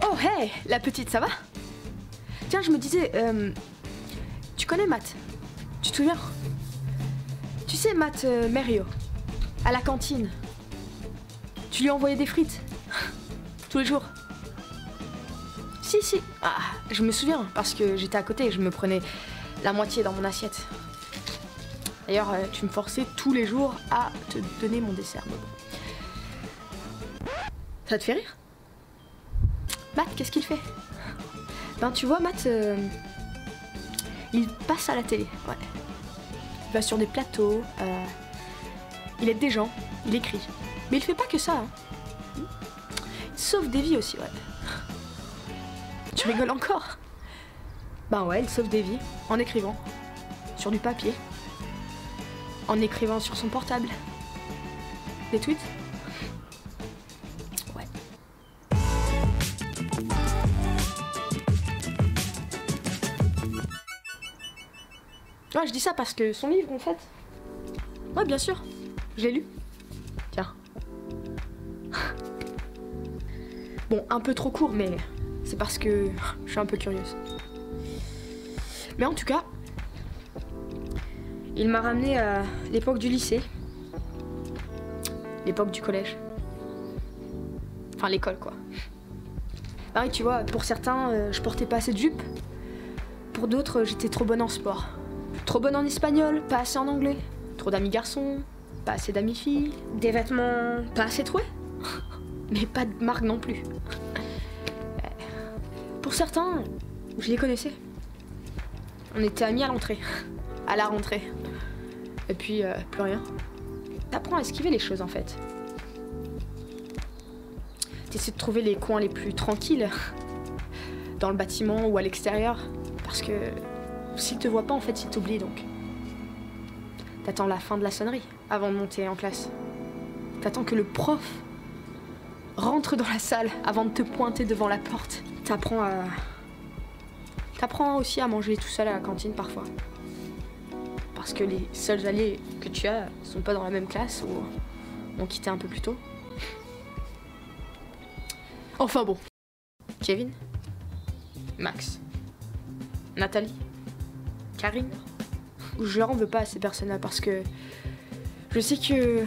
Oh hey, la petite, ça va? Tiens, je me disais, tu connais Matt? Tu te souviens? Tu sais Matt Merio, à la cantine. Tu lui envoyais des frites tous les jours. Si, si. Ah, je me souviens, parce que j'étais à côté et je me prenais la moitié dans mon assiette. D'ailleurs, tu me forçais tous les jours à te donner mon dessert. Mais bon. Ça te fait rire? Matt, qu'est-ce qu'il fait? Ben, tu vois, Matt, il passe à la télé, ouais. Il va sur des plateaux, il aide des gens, il écrit. Mais il fait pas que ça, hein. Il sauve des vies aussi, ouais. Tu rigoles encore? Ben ouais, il sauve des vies, en écrivant, sur du papier, en écrivant sur son portable. Des tweets? Ouais. Ouais, je dis ça parce que son livre, en fait... Ouais, bien sûr, je l'ai lu. Tiens. Bon, un peu trop court, mais c'est parce que je suis un peu curieuse. Mais en tout cas, il m'a ramené à l'époque du lycée. L'époque du collège. Enfin, l'école, quoi. Pareil, tu vois, pour certains, je portais pas assez de jupe. Pour d'autres, j'étais trop bonne en sport. Trop bonne en espagnol, pas assez en anglais. Trop d'amis garçons, pas assez d'amis filles. Des vêtements pas assez troués. Mais pas de marque non plus. Pour certains, je les connaissais. On était amis à l'entrée, à la rentrée. Et puis, plus rien. T'apprends à esquiver les choses, en fait. T'essaies de trouver les coins les plus tranquilles, dans le bâtiment ou à l'extérieur, parce que s'ils te voient pas, en fait, ils t'oublient, donc. T'attends la fin de la sonnerie avant de monter en classe. T'attends que le prof rentre dans la salle avant de te pointer devant la porte. T'apprends aussi à manger tout seul à la cantine parfois. Parce que les seuls alliés que tu as sont pas dans la même classe ou ont quitté un peu plus tôt. Enfin bon. Kevin, Max, Nathalie, Karine. Je leur en veux pas à ces personnes-là parce que je sais que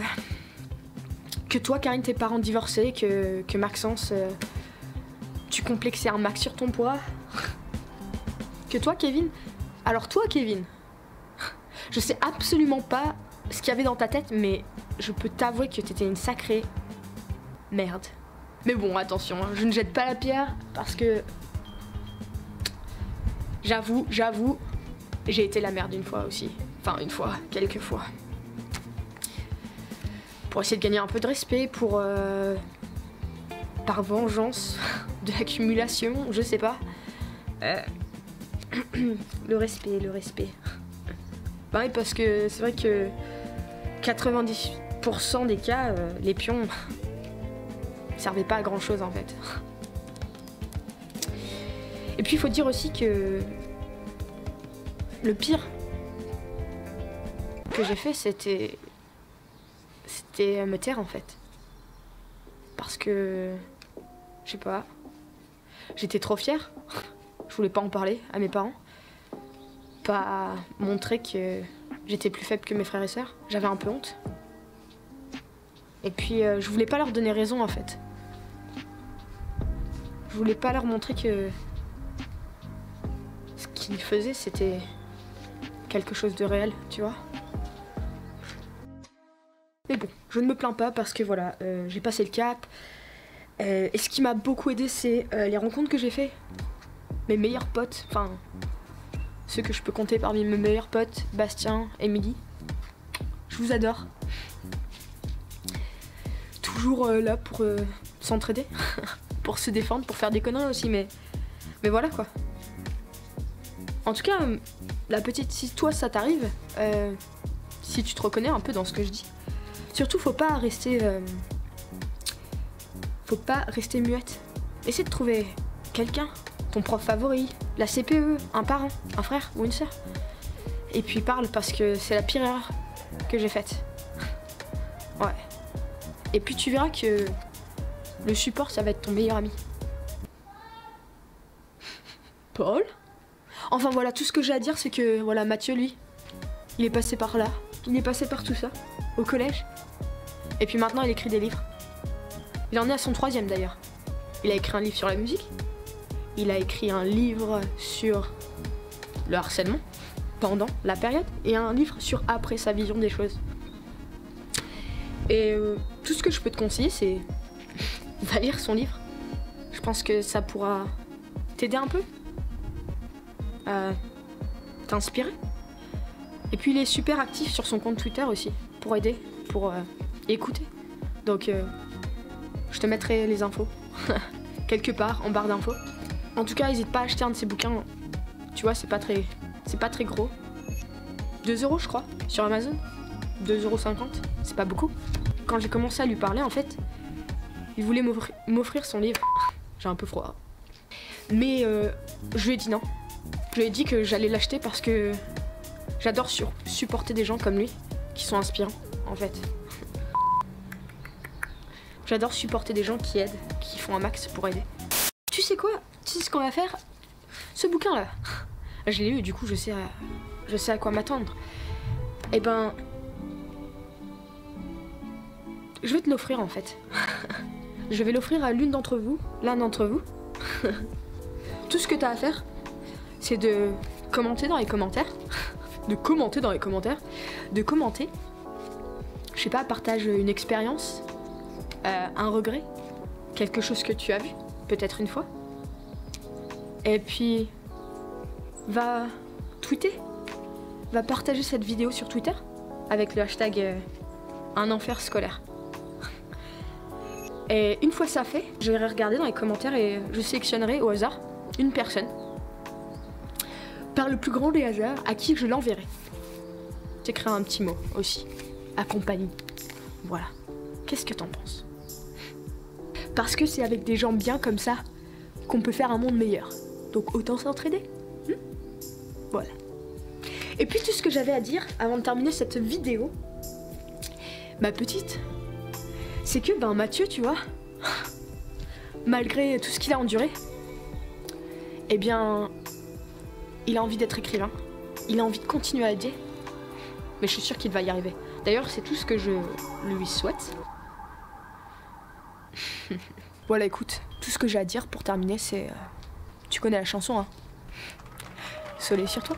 toi, Karine, tes parents divorcés, que Maxence, tu complexais un max sur ton poids. Que toi, Kevin, alors toi, Kevin, je sais absolument pas ce qu'il y avait dans ta tête, mais je peux t'avouer que t'étais une sacrée merde. Mais bon, attention, hein, je ne jette pas la pierre parce que j'avoue, j'ai été la merde une fois aussi. Enfin, une fois, quelques fois. Pour essayer de gagner un peu de respect, pour... par vengeance de l'accumulation, je sais pas. Le respect. Pareil, parce que c'est vrai que 90% des cas, les pions servaient pas à grand chose en fait. Et puis il faut dire aussi que le pire que j'ai fait, c'était me taire en fait. Parce que, je sais pas, j'étais trop fière. Je voulais pas en parler à mes parents. Pas montrer que j'étais plus faible que mes frères et sœurs. J'avais un peu honte. Et puis, je voulais pas leur donner raison en fait. Je voulais pas leur montrer que ce qu'ils faisaient, c'était quelque chose de réel, tu vois. Mais bon, je ne me plains pas parce que voilà, j'ai passé le cap. Et ce qui m'a beaucoup aidé, c'est les rencontres que j'ai fait. Mes meilleurs potes, enfin, ceux que je peux compter parmi mes meilleurs potes, Bastien, Émilie. Je vous adore. Toujours là pour s'entraider, pour se défendre, pour faire des conneries aussi, mais voilà quoi. En tout cas, la petite, si toi ça t'arrive, si tu te reconnais un peu dans ce que je dis, surtout faut pas rester muette. Essaie de trouver quelqu'un, ton prof favori, la CPE, un parent, un frère ou une sœur. Et puis parle parce que c'est la pire erreur que j'ai faite. Ouais. Et puis tu verras que le support ça va être ton meilleur ami. Paul. Enfin voilà, tout ce que j'ai à dire, c'est que voilà, Mathieu, lui, il est passé par là. Il est passé par tout ça, au collège. Et puis maintenant, il écrit des livres. Il en est à son 3e d'ailleurs. Il a écrit un livre sur la musique. Il a écrit un livre sur le harcèlement pendant la période. Et un livre sur après, sa vision des choses. Et tout ce que je peux te conseiller, c'est va lire son livre. Je pense que ça pourra t'aider un peu. T'inspirer. Et puis il est super actif sur son compte Twitter aussi, pour aider, pour écouter. Donc je te mettrai les infos, quelque part, en barre d'infos. En tout cas, n'hésite pas à acheter un de ses bouquins. Tu vois, c'est pas très gros. 2 € je crois, sur Amazon. 2,50 €, c'est pas beaucoup. Quand j'ai commencé à lui parler, en fait, il voulait m'offrir son livre. J'ai un peu froid. Mais je lui ai dit non. Je lui ai dit que j'allais l'acheter parce que j'adore supporter des gens comme lui, qui sont inspirants, en fait. J'adore supporter des gens qui aident, qui font un max pour aider. Tu sais quoi? Tu sais ce qu'on va faire? Ce bouquin-là, je l'ai lu, du coup je sais à quoi m'attendre. Eh ben, je vais te l'offrir en fait. Je vais l'offrir à l'un d'entre vous. Tout ce que tu as à faire, c'est de commenter dans les commentaires. De commenter. Je sais pas, partage une expérience, un regret, quelque chose que tu as vu, peut-être une fois. Et puis, va tweeter, va partager cette vidéo sur Twitter avec le hashtag un enfer scolaire. Et une fois ça fait, je vais regarder dans les commentaires et je sélectionnerai au hasard une personne, par le plus grand des hasards, à qui je l'enverrai. J'écrirai un petit mot aussi, accompagné. Voilà. Qu'est-ce que t'en penses? Parce que c'est avec des gens bien comme ça qu'on peut faire un monde meilleur. Donc autant s'entraider. Voilà. Et puis tout ce que j'avais à dire avant de terminer cette vidéo, ma petite, c'est que Mathieu, tu vois, malgré tout ce qu'il a enduré, eh bien, il a envie d'être écrivain. Il a envie de continuer à aider. Mais je suis sûre qu'il va y arriver. D'ailleurs, c'est tout ce que je lui souhaite. Voilà, écoute, tout ce que j'ai à dire pour terminer, c'est... tu connais la chanson, hein? Soleil sur toi.